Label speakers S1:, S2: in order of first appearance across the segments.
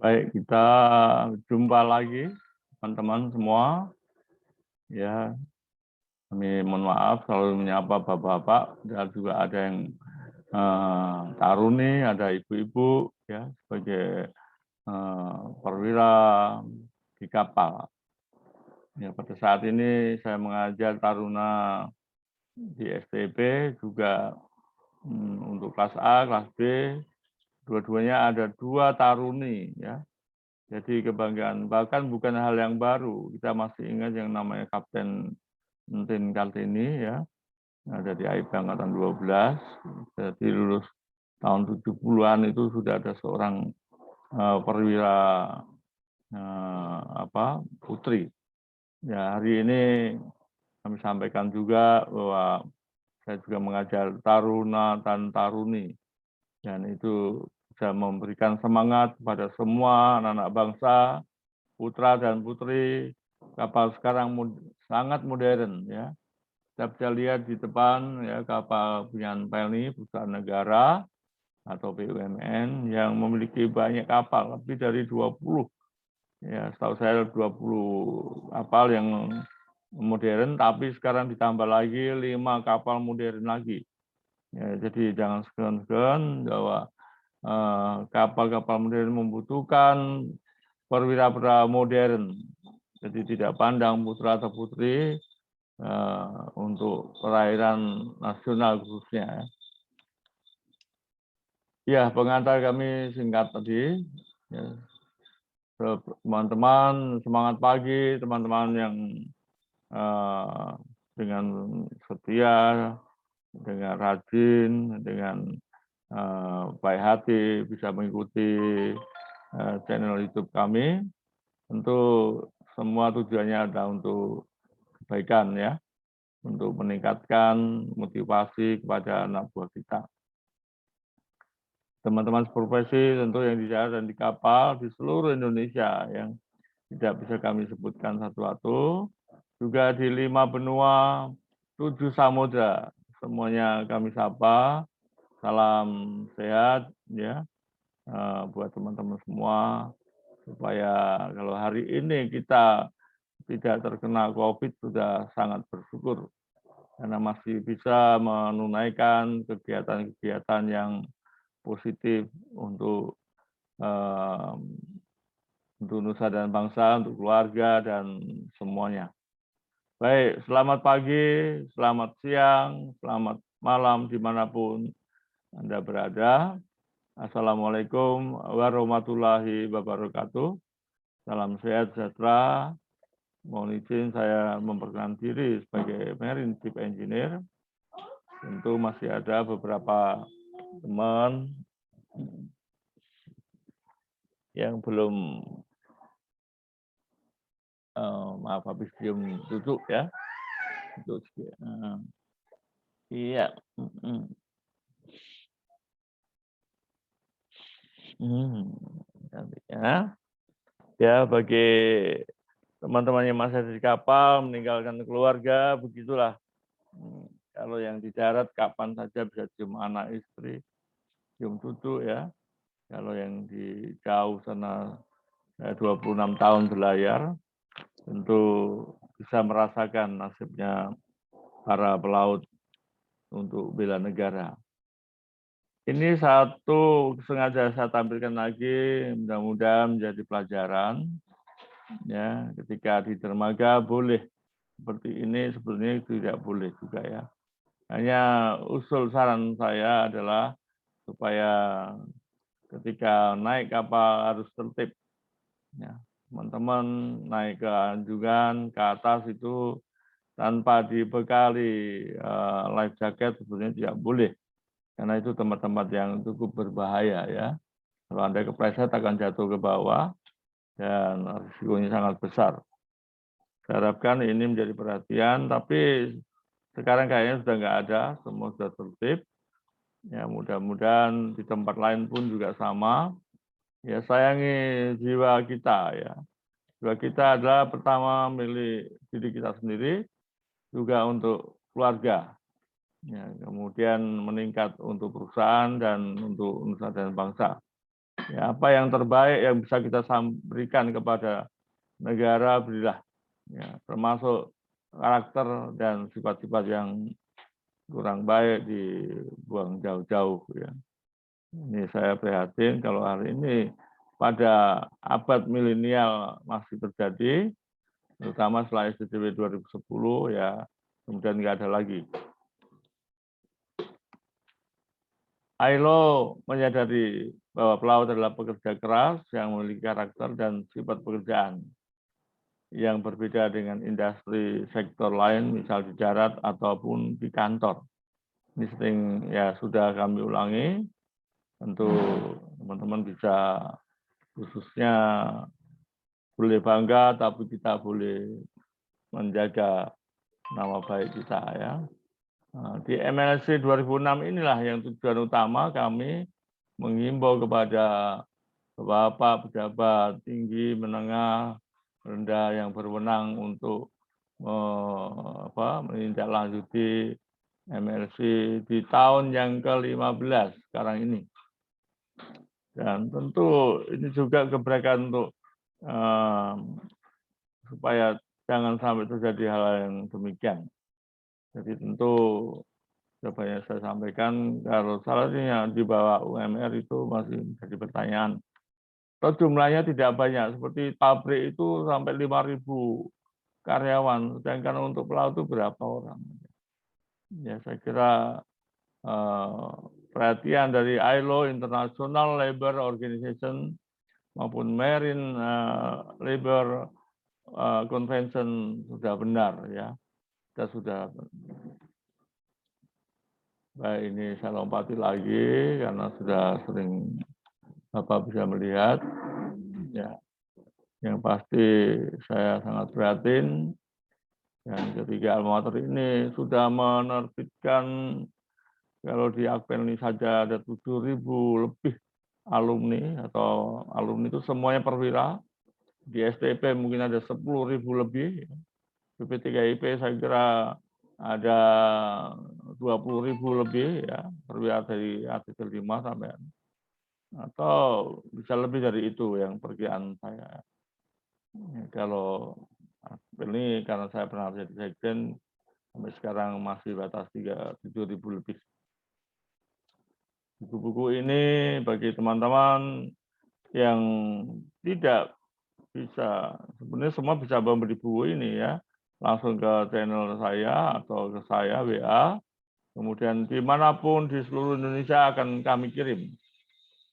S1: Baik, kita jumpa lagi teman-teman semua. Ya, kami mohon maaf selalu menyapa bapak-bapak dan juga ada yang taruni, ada ibu-ibu ya sebagai perwira di kapal. Ya, pada saat ini saya mengajar taruna di STB juga untuk kelas A, kelas B, dua-duanya ada 2 taruni ya. Jadi kebanggaan, bahkan bukan hal yang baru. Kita masih ingat yang namanya Kapten Entin Kartini ya, ada di AIB Angkatan 12. Jadi lulus tahun 70-an itu sudah ada seorang perwira putri. Ya, hari ini kami sampaikan juga bahwa saya juga mengajar taruna dan taruni. Dan itu bisa memberikan semangat kepada semua anak-anak bangsa, putra dan putri. Kapal sekarang sangat modern ya. Kita bisa lihat di depan ya kapal punyaan Pelni, perusahaan negara atau BUMN yang memiliki banyak kapal, lebih dari 20. Ya, setahu saya 20 kapal yang modern, tapi sekarang ditambah lagi 5 kapal modern lagi. Ya, jadi jangan segan-segan bahwa kapal-kapal modern membutuhkan perwira-perwira modern. Jadi tidak pandang putra atau putri untuk perairan nasional khususnya. Ya, pengantar kami singkat tadi. Ya, teman-teman semangat pagi, teman-teman yang dengan setia, dengan rajin, dengan baik hati bisa mengikuti channel YouTube kami. Tentu semua tujuannya adalah untuk kebaikan ya, untuk meningkatkan motivasi kepada anak buah kita. Teman-teman seprofesi tentu yang di darat dan di kapal di seluruh Indonesia yang tidak bisa kami sebutkan satu-satu, juga di 5 benua, 7 samudra, semuanya kami sapa. Salam sehat ya buat teman-teman semua, supaya kalau hari ini kita tidak terkena COVID sudah sangat bersyukur karena masih bisa menunaikan kegiatan-kegiatan yang positif untuk nusa dan bangsa, untuk keluarga dan semuanya. Baik, selamat pagi, selamat siang, selamat malam dimanapun Anda berada. Assalamualaikum warahmatullahi wabarakatuh. Salam sehat sejahtera. Mohon izin saya memperkenalkan diri sebagai Marine Chief Engineer. Tentu masih ada beberapa teman yang belum maaf habis belum duduk ya. Duduk iya. Ya. Ya, bagi teman-teman yang masih ada di kapal, meninggalkan keluarga, begitulah. Kalau yang di darat kapan saja bisa cium anak istri, cium cucu ya. Kalau yang di jauh sana 26 tahun berlayar, tentu bisa merasakan nasibnya para pelaut untuk bela negara. Ini satu sengaja saya tampilkan lagi, mudah-mudahan menjadi pelajaran. Ya, ketika di dermaga boleh seperti ini, sebetulnya tidak boleh juga ya. Hanya usul saran saya adalah supaya ketika naik kapal harus tertib. Ya, teman-teman naik ke anjungan ke atas itu tanpa dibekali life jacket sebetulnya tidak boleh. Karena itu tempat-tempat yang cukup berbahaya ya. Kalau Anda kepleset akan jatuh ke bawah dan risikonya sangat besar. Saya harapkan ini menjadi perhatian, tapi sekarang kayaknya sudah nggak ada, semua sudah tertib. Ya mudah-mudahan di tempat lain pun juga sama. Ya sayangi jiwa kita ya. Jiwa kita adalah pertama milik diri kita sendiri, juga untuk keluarga. Ya, kemudian meningkat untuk perusahaan dan untuk nusa dan bangsa. Ya, apa yang terbaik yang bisa kita berikan kepada negara, berilah. Ya, termasuk karakter dan sifat-sifat yang kurang baik dibuang jauh-jauh. Ya. Ini saya prihatin kalau hari ini pada abad milenial masih terjadi, terutama setelah SDGW 2010, ya kemudian nggak ada lagi. ILO menyadari bahwa pelaut adalah pekerja keras yang memiliki karakter dan sifat pekerjaan yang berbeda dengan industri sektor lain, misal di darat ataupun di kantor. Ini sering ya sudah kami ulangi, tentu teman-teman bisa khususnya boleh bangga, tapi kita boleh menjaga nama baik kita ya. Di MLC 2006 inilah yang tujuan utama kami menghimbau kepada Bapak pejabat tinggi, menengah, rendah yang berwenang untuk menindaklanjuti MLC di tahun yang ke-15 sekarang ini. Dan tentu ini juga gebrakan untuk supaya jangan sampai terjadi hal yang demikian. Jadi tentu banyak saya sampaikan kalau salah satunya di bawah UMR itu masih menjadi pertanyaan. Kalau jumlahnya tidak banyak, seperti pabrik itu sampai 5.000 karyawan, sedangkan untuk pelaut itu berapa orang? Ya saya kira perhatian dari ILO, International Labour Organization, maupun Marine Labour Convention sudah benar ya. Kita sudah baik, ini saya lompati lagi karena sudah sering Bapak bisa melihat. Ya, yang pasti saya sangat prihatin dan ketiga alma mater ini sudah menerbitkan, kalau di Akpen ini saja ada 7.000 lebih alumni, atau alumni itu semuanya perwira. Di STP mungkin ada 10.000 lebih. BP3IP saya kira ada 20.000 lebih ya, perwira dari artikel 5 sampai, atau bisa lebih dari itu yang perkiraan saya. Kalau ini karena saya pernah jadi sekjen, sampai sekarang masih batas 7.000 lebih. Buku-buku ini bagi teman-teman yang tidak bisa, sebenarnya semua bisa membeli buku ini ya, langsung ke channel saya atau ke saya WA, kemudian dimanapun di seluruh Indonesia akan kami kirim.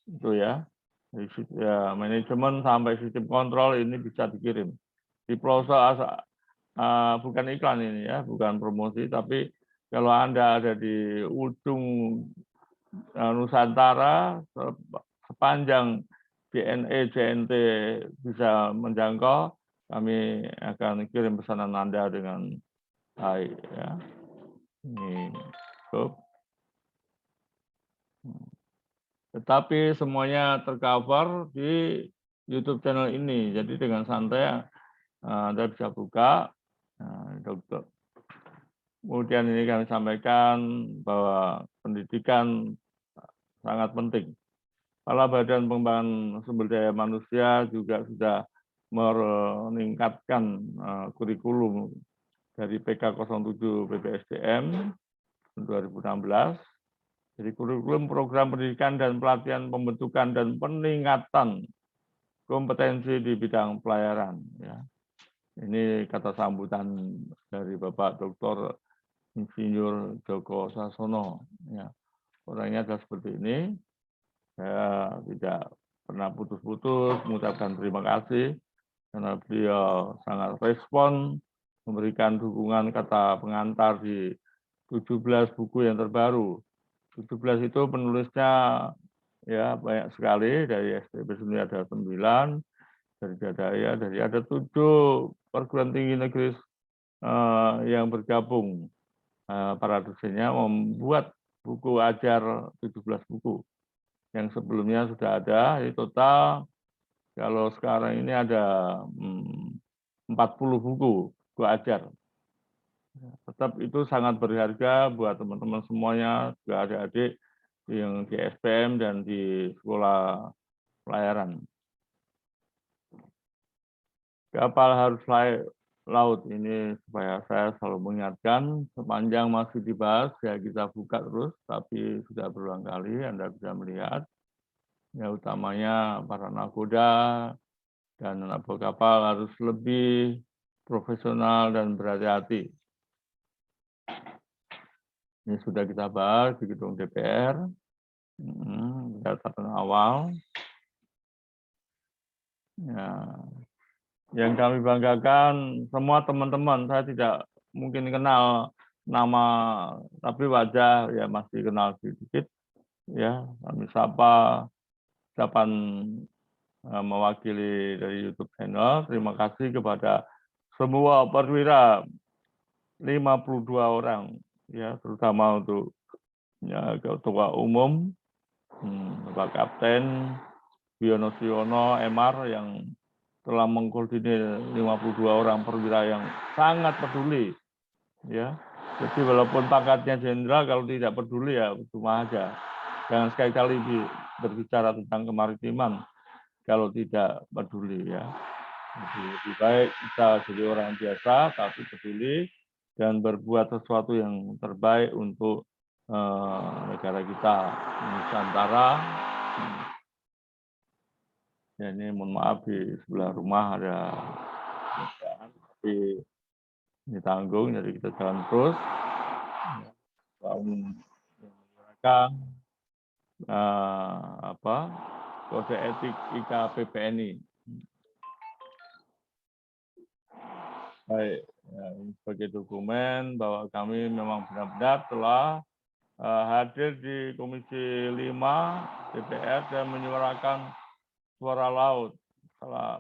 S1: Itu ya, ya manajemen sampai sistem kontrol ini bisa dikirim. Di pelosok bukan iklan ini ya, bukan promosi, tapi kalau Anda ada di ujung Nusantara, sepanjang JNE, JNT bisa menjangkau, kami akan kirim pesanan Anda dengan baik. Ya. Ini cukup. Tetapi semuanya tercover di YouTube channel ini, jadi dengan santai Anda bisa buka. Dokter. Kemudian ini kami sampaikan bahwa pendidikan sangat penting. Kepala Badan Pengembangan Sumber Daya Manusia juga sudah meningkatkan kurikulum dari PK 07 BPSDM 2016. Jadi kurikulum program pendidikan dan pelatihan pembentukan dan peningkatan kompetensi di bidang pelayaran. Ya. Ini kata sambutan dari Bapak Dr. Insinyur Joko Sasono. Ya. Orangnya adalah seperti ini. Saya tidak pernah putus-putus mengucapkan terima kasih karena beliau sangat respon, memberikan dukungan kata pengantar di 17 buku yang terbaru. 17 itu penulisnya ya banyak sekali, dari STP sendiri ada 9, dari Jadaya, dari ada 7 perguruan tinggi negeri yang bergabung. Para dosennya membuat buku ajar 17 buku. Yang sebelumnya sudah ada, jadi total kalau sekarang ini ada 40 buku ajar. Tetap itu sangat berharga buat teman-teman semuanya, juga adik-adik yang di SPM dan di sekolah pelayaran. Kapal harus laut ini supaya saya selalu mengingatkan sepanjang masih dibahas ya kita buka terus, tapi sudah berulang kali Anda bisa melihat ya utamanya para nakoda dan anak buah kapal harus lebih profesional dan berhati-hati. Ini sudah kita bahas di gedung DPR, catatan awal. Ya, yang kami banggakan semua teman-teman, saya tidak mungkin kenal nama, tapi wajah ya masih kenal sedikit. Ya, kami sapa ucapan mewakili dari YouTube channel. Terima kasih kepada semua perwira 52 orang, ya terutama untuk ya, ketua umum, Bapak Kapten Biono Siono MR yang telah mengkoordinir 52 orang perwira yang sangat peduli, ya. Jadi walaupun pangkatnya jenderal, kalau tidak peduli ya cuma aja. Jangan sekali-kali berbicara tentang kemaritiman kalau tidak peduli, ya. Jadi lebih baik kita jadi orang biasa tapi peduli dan berbuat sesuatu yang terbaik untuk negara kita Nusantara. Ya, ini mohon maaf di sebelah rumah ada kerjaan, tapi ini tanggung, jadi kita jalan terus. Menggunakan kode etik IKPPNI. Baik, ya, ini sebagai dokumen bahwa kami memang benar-benar telah hadir di Komisi 5 DPR dan menyuarakan suara laut. Salah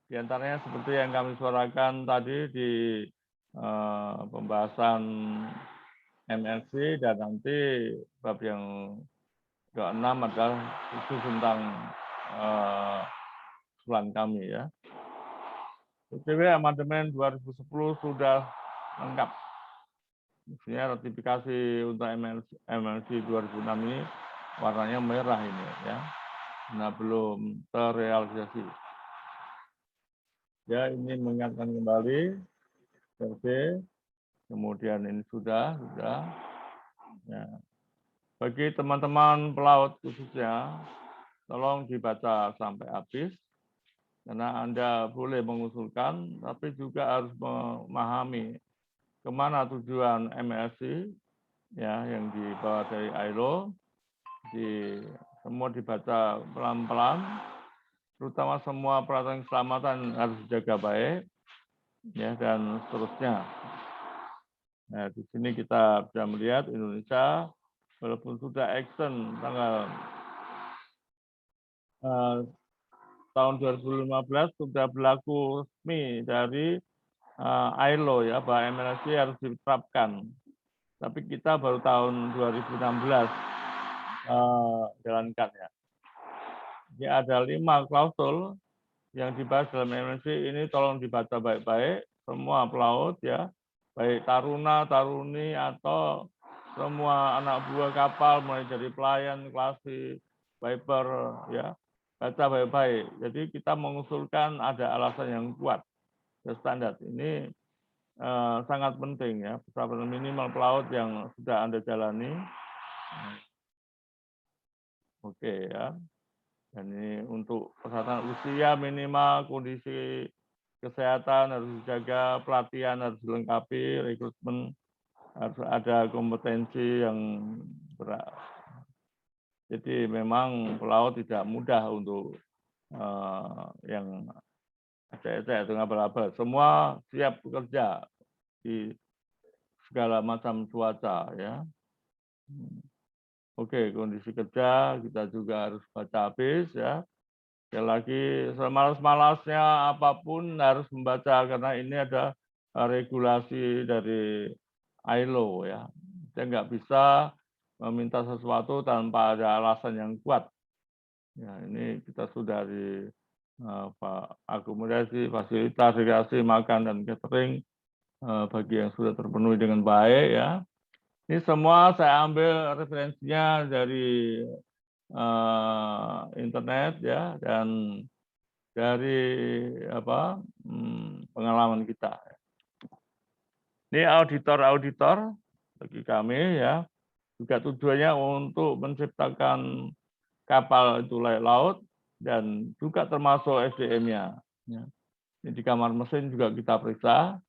S1: di antaranya seperti yang kami suarakan tadi di pembahasan MLC dan nanti bab yang ke-6 adalah khusus tentang usulan kami, ya. PCW amandemen 2010 sudah lengkap. Maksudnya ratifikasi untuk MLC 2006 ini warnanya merah ini, ya. Nah, belum terrealisasi. Ya, ini mengingatkan kembali, kemudian ini sudah. Ya. Bagi teman-teman pelaut khususnya, tolong dibaca sampai habis, karena Anda boleh mengusulkan, tapi juga harus memahami kemana tujuan MSC, ya, yang dibawa dari ILO, semua dibaca pelan-pelan, terutama semua peraturan keselamatan harus dijaga baik, ya, dan seterusnya. Nah, di sini kita bisa melihat Indonesia, walaupun sudah action tanggal tahun 2015 sudah berlaku resmi dari ILO, ya, bahwa MLC harus diterapkan. Tapi kita baru tahun 2016 jalankan, ya. Jadi ada 5 klausul yang dibahas dalam MLC ini, tolong dibaca baik-baik semua pelaut, ya, baik taruna, taruni atau semua anak buah kapal mulai dari pelayan, klasi, viper, ya, baca baik-baik. Jadi kita mengusulkan ada alasan yang kuat. Ya, standar ini sangat penting, ya, persyaratan minimal pelaut yang sudah Anda jalani. Oke, ya. Dan ini untuk persyaratan usia minimal, kondisi kesehatan harus dijaga, pelatihan harus dilengkapi, rekrutmen harus ada kompetensi yang berat. Jadi memang pelaut tidak mudah untuk yang ecek-ecek atau abal-abal. Semua siap bekerja di segala macam cuaca, ya. Oke, kondisi kerja kita juga harus baca habis, ya. Sekali lagi, semalas-malasnya apapun harus membaca karena ini ada regulasi dari ILO, ya. Kita nggak bisa meminta sesuatu tanpa ada alasan yang kuat. Ya, ini kita sudah di akomodasi, fasilitas, rekreasi, makan dan catering bagi yang sudah terpenuhi dengan baik, ya. Ini semua saya ambil referensinya dari internet ya, dan dari pengalaman kita. Ini auditor bagi kami ya, juga tujuannya untuk menciptakan kapal itu layak laut dan juga termasuk SDM-nya. Ya. Ini di kamar mesin juga kita periksa.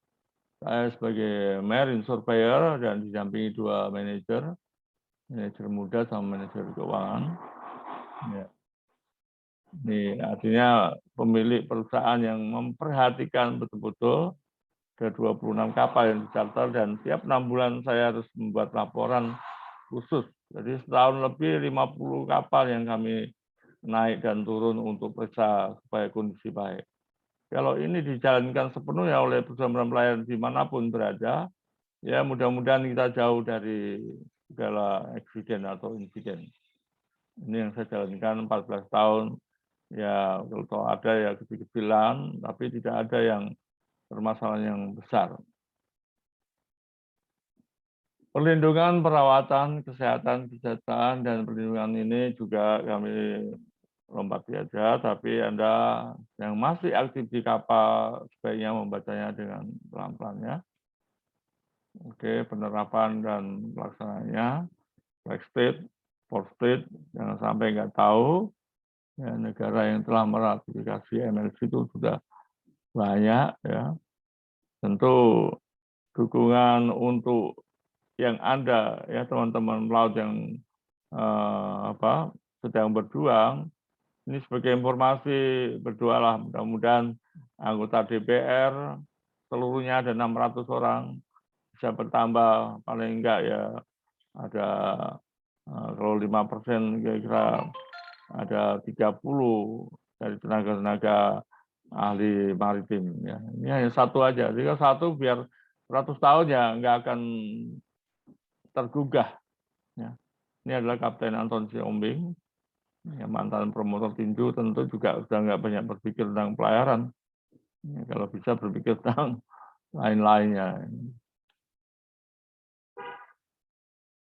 S1: Saya sebagai marine surveyor dan didampingi 2 manajer muda sama manajer keuangan. Ya. Ini artinya pemilik perusahaan yang memperhatikan betul-betul ada 26 kapal yang dicatat dan tiap 6 bulan saya harus membuat laporan khusus. Jadi setahun lebih 50 kapal yang kami naik dan turun untuk periksa supaya kondisi baik. Kalau ini dijalankan sepenuhnya oleh perusahaan pelayaran dimanapun berada, ya mudah-mudahan kita jauh dari segala eksiden atau insiden. Ini yang saya jalankan 14 tahun. Ya kalau ada ya kecil-kecilan, tapi tidak ada yang permasalahan yang besar. Perlindungan, perawatan, kesehatan, kesejahteraan, dan perlindungan ini juga kami lompati aja, tapi Anda yang masih aktif di kapal sebaiknya membacanya dengan pelan-pelan ya. Oke, penerapan dan pelaksanaannya, flag state, port state, jangan sampai nggak tahu. Ya, negara yang telah meratifikasi MLC itu sudah banyak ya. Tentu dukungan untuk yang Anda ya teman-teman pelaut yang sedang berjuang. Ini sebagai informasi, berdoalah mudah-mudahan anggota DPR seluruhnya ada 600 orang bisa bertambah paling enggak ya ada kalau 5% kira-kira ada 30 dari tenaga-tenaga ahli maritim ya. Ini hanya satu aja. Jika satu biar 100 tahun ya nggak akan tergugah. Ya. Ini adalah Kapten Anton Siombing. Ya, mantan promotor tinju tentu juga sudah nggak banyak berpikir tentang pelayaran. Ya, kalau bisa berpikir tentang lain-lainnya.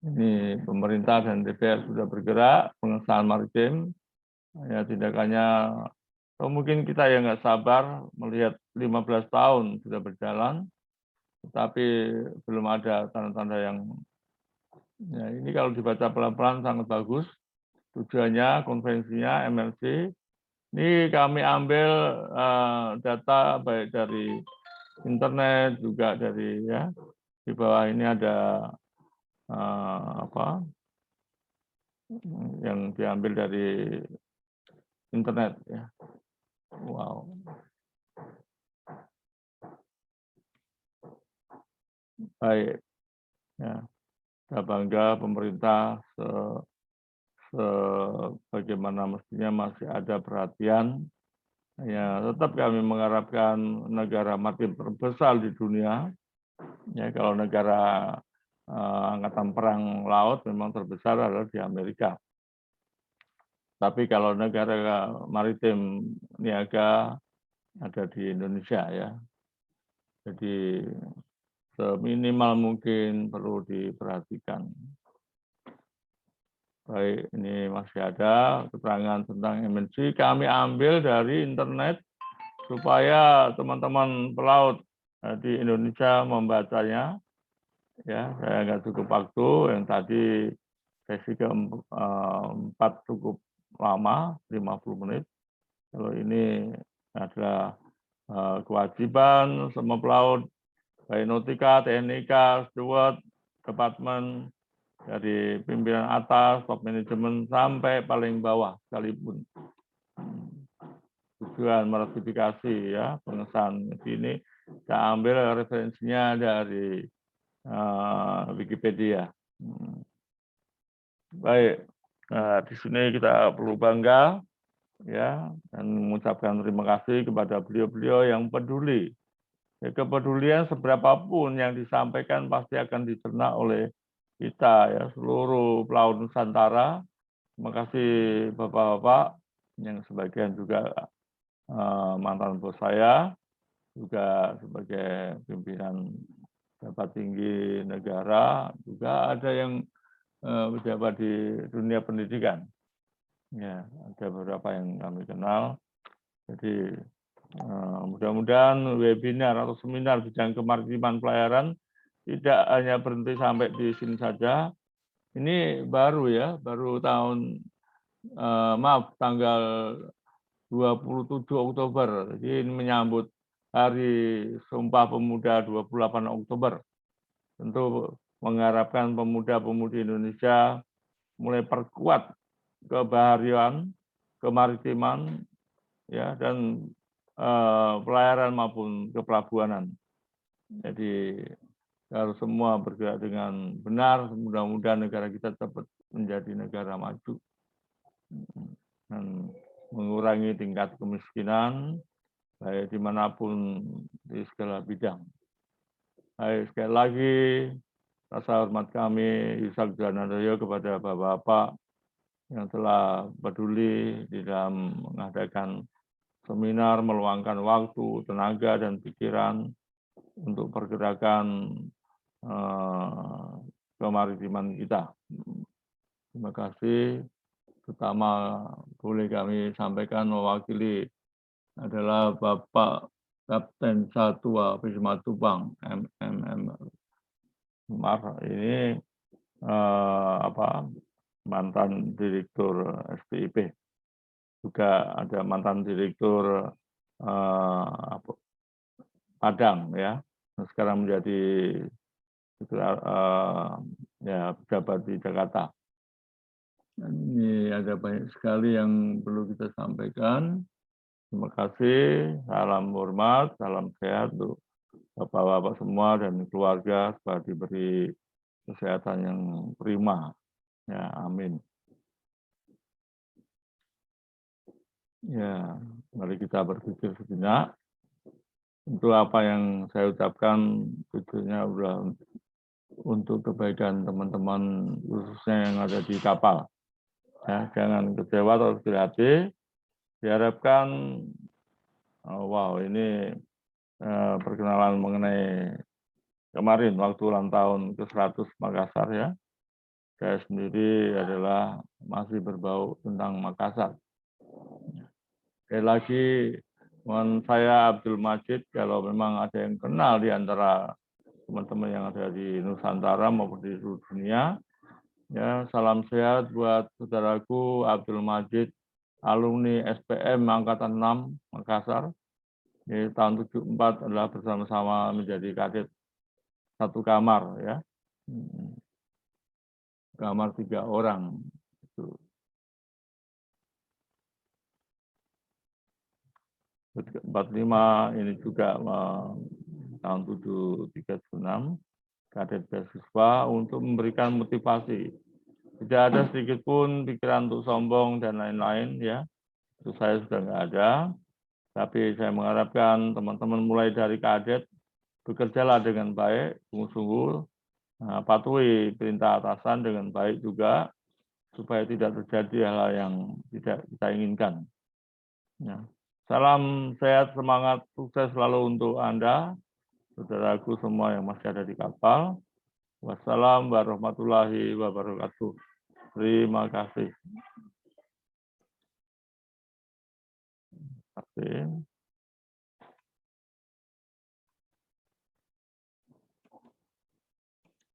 S1: Ini pemerintah dan DPR sudah bergerak, pengesahan maritim. Ya, tindakannya, atau mungkin kita yang nggak sabar melihat 15 tahun sudah berjalan, tetapi belum ada tanda-tanda yang, ya ini kalau dibaca pelan-pelan sangat bagus. Tujuannya, konvensinya, MLC, ini kami ambil data baik dari internet juga dari ya di bawah ini ada yang diambil dari internet ya. Wow. Baik. Ya. Saya bangga pemerintah sebagaimana mestinya masih ada perhatian. Ya, tetap kami mengharapkan negara maritim terbesar di dunia. Ya, kalau negara angkatan perang laut memang terbesar adalah di Amerika. Tapi kalau negara maritim niaga ada di Indonesia ya. Jadi seminimal mungkin perlu diperhatikan. Baik, ini masih ada keterangan tentang MNC. Kami ambil dari internet supaya teman-teman pelaut di Indonesia membacanya. Ya, saya nggak cukup waktu. Yang tadi sesi keempat cukup lama, 50 menit. Kalau ini adalah kewajiban semua pelaut, baik nautika, teknika, steward, departemen, dari pimpinan atas, top manajemen, sampai paling bawah sekalipun. Tujuan meratifikasi ya, pengesahan ini saya ambil referensinya dari Wikipedia. Baik, di sini kita perlu bangga ya dan mengucapkan terima kasih kepada beliau-beliau yang peduli. Ya, kepedulian seberapapun yang disampaikan pasti akan dicerna oleh kita ya seluruh pelaut Nusantara. Terima kasih Bapak-bapak yang sebagian juga mantan bos saya, juga sebagai pimpinan pejabat tinggi negara, juga ada yang pejabat di dunia pendidikan. Ya, ada beberapa yang kami kenal. Jadi mudah-mudahan webinar atau seminar bidang kemaritiman pelayaran tidak hanya berhenti sampai di sini saja. Ini baru ya, baru tanggal 27 Oktober. Jadi ini menyambut Hari Sumpah Pemuda 28 Oktober. Tentu mengharapkan pemuda-pemudi Indonesia mulai perkuat kebaharian, kemaritiman, ya, dan pelayaran maupun kepelabuhanan. Jadi harus semua bergerak dengan benar. Mudah-mudahan negara kita dapat menjadi negara maju dan mengurangi tingkat kemiskinan baik dimanapun di segala bidang. Baik, sekali lagi rasa hormat kami Yusak Janandoyo kepada Bapak-Bapak yang telah peduli di dalam mengadakan seminar, meluangkan waktu, tenaga, dan pikiran untuk pergerakan kemaritiman kita. Terima kasih. Terutama boleh kami sampaikan mewakili adalah Bapak Kapten Satwa Wisma Tupang, MMM Umar. Ini mantan direktur SPIP. Juga ada mantan direktur Padang, ya. Sekarang menjadi ya pejabat di Jakarta. Ini ada banyak sekali yang perlu kita sampaikan. Terima kasih, salam hormat, salam sehat untuk Bapak-Bapak semua dan keluarga supaya diberi kesehatan yang prima. Ya, amin. Ya, mari kita berpikir sejenak. Untuk apa yang saya ucapkan tujuannya adalah untuk kebaikan teman-teman khususnya yang ada di kapal. Ya, jangan kecewa atau kecil hati. Diharapkan, wow, ini perkenalan mengenai kemarin waktu ulang tahun ke-100 Makassar, ya. Saya sendiri adalah masih berbau tentang Makassar. Sekali lagi, saya Abdul Majid, kalau memang ada yang kenal di antara teman-teman yang ada di Nusantara maupun di seluruh dunia, ya, salam sehat buat saudaraku Abdul Majid, alumni SPM Angkatan 6 Makassar. Di tahun 74 adalah bersama-sama menjadi kadet satu kamar, ya. Kamar 3 orang. 45 ini juga tahun 736 kadet beasiswa untuk memberikan motivasi. Tidak ada sedikit pun pikiran untuk sombong dan lain-lain, ya. Itu saya sudah nggak ada. Tapi saya mengharapkan teman-teman mulai dari kadet bekerjalah dengan baik, sungguh-sungguh, patuhi perintah atasan dengan baik juga, supaya tidak terjadi hal-hal yang tidak kita inginkan. Ya. Salam sehat, semangat, sukses selalu untuk Anda, saudaraku semua yang masih ada di kapal. Wassalamualaikum warahmatullahi wabarakatuh. Terima kasih. Terima kasih.